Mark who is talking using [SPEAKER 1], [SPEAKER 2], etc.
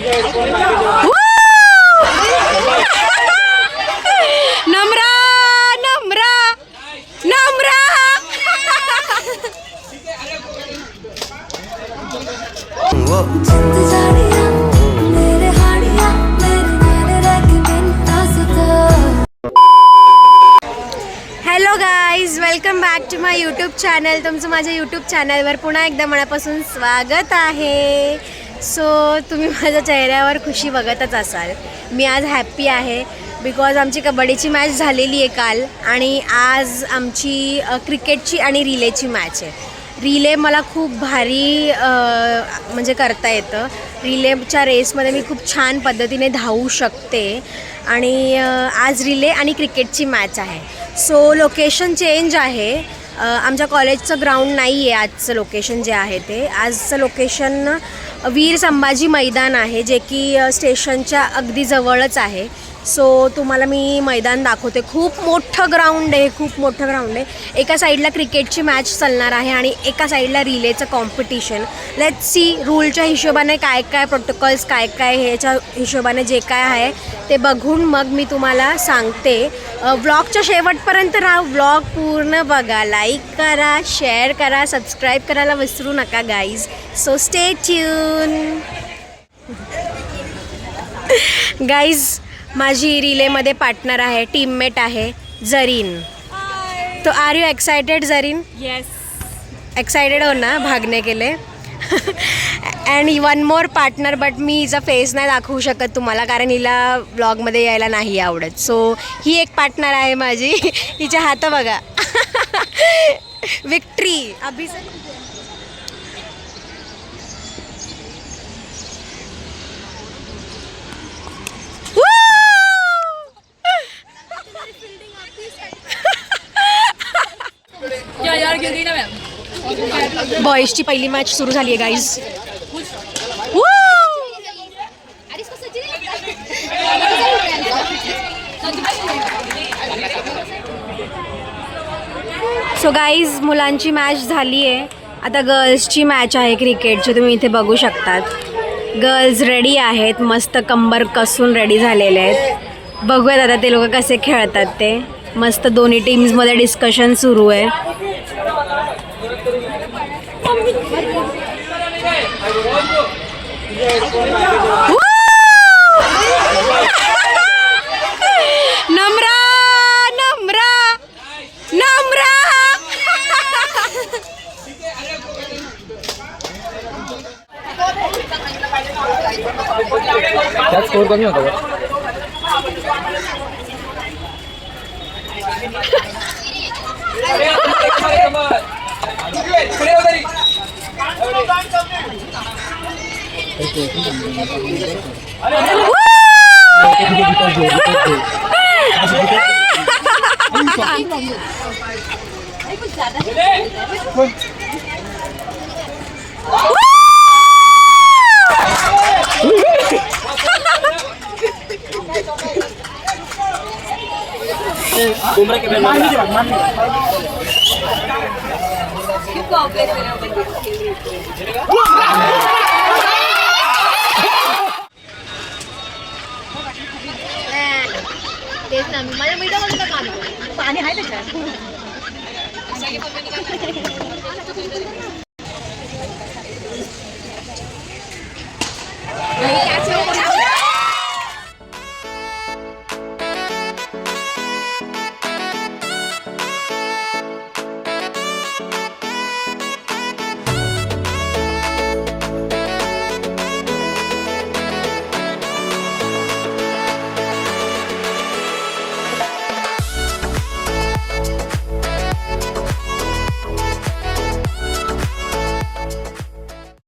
[SPEAKER 1] Namra Namra Namra hello guys, welcome back to my YouTube channel. तुमचं माझ्या YouTube चॅनलवर पुन्हा एकदा मनापासून स्वागत आहे. सो तुम्ही माझ्या चेहऱ्यावर खुशी बघतच असाल. मी आज हॅप्पी आहे बिकॉज आमची कबड्डीची मॅच झालेली आहे काल, आणि आज आमची क्रिकेटची आणि रिलेची मॅच आहे. रिले मला खूप भारी म्हणजे करता येतं. रिलेच्या रेसमध्ये मी खूप छान पद्धतीने धावू शकते, आणि आज रिले आणि क्रिकेटची मॅच आहे. सो लोकेशन चेंज आहे. आमच्या कॉलेजचं ग्राउंड नाही आहे आजचं लोकेशन जे आहे ते. आजचं लोकेशन वीर संभाजी मैदान आहे, जे की स्टेशनच्या अगदी जवळच आहे. सो तुम्हाला मी मैदान दाखवते. खूप मोठं ग्राउंड आहे, खूप मोठं ग्राउंड आहे. एका साईडला क्रिकेटची मॅच चालणार आहे आणि एका साईडला रिलेचं कॉम्पिटिशन. लेट्स सी रूलच्या हिशोबाने काय काय प्रोटोकॉल्स, काय काय ह्याच्या हिशोबाने जे काय आहे ते बघून मग मी तुम्हाला सांगते. व्लॉगच्या शेवटपर्यंत राहा, व्लॉग पूर्ण बघा. लाईक करा, शेअर करा, सबस्क्राईब करायला विसरू नका guys. So stay tune. Guys, माझी रिलेमध्ये पार्टनर आहे, टीममेट आहे जरीन. तो are you excited Zareen?
[SPEAKER 2] Yes,
[SPEAKER 1] excited हो ना भागने के लिए. And one more partner, but मी हिचा फेस नाही दाखवू शकत तुम्हाला कारण हिला ब्लॉगमध्ये यायला नाही आवडत. सो ही एक पार्टनर आहे माझी. हिच्या हात बघा. विक्ट्री अभिषेक. बॉईजची पहिली मॅच सुरू झाली आहे गाईज. सो गाईज, मुलांची मॅच झाली आहे. आता गर्ल्सची मॅच आहे क्रिकेटची. तुम्ही इथे बघू शकतात. गर्ल्स रेडी आहेत, मस्त कंबर कसून रेडी झालेले आहेत. बघूयात आता ते लोक कसे खेळतात ते. मस्त दोन्ही टीम्समध्ये डिस्कशन सुरू आहे. नम्रा नम्रा नम्रा.
[SPEAKER 3] त्यात स्कोर कमी होता.
[SPEAKER 2] तेच ना, माझ्या मिठामध्ये पाणी आहे त्याच्यात.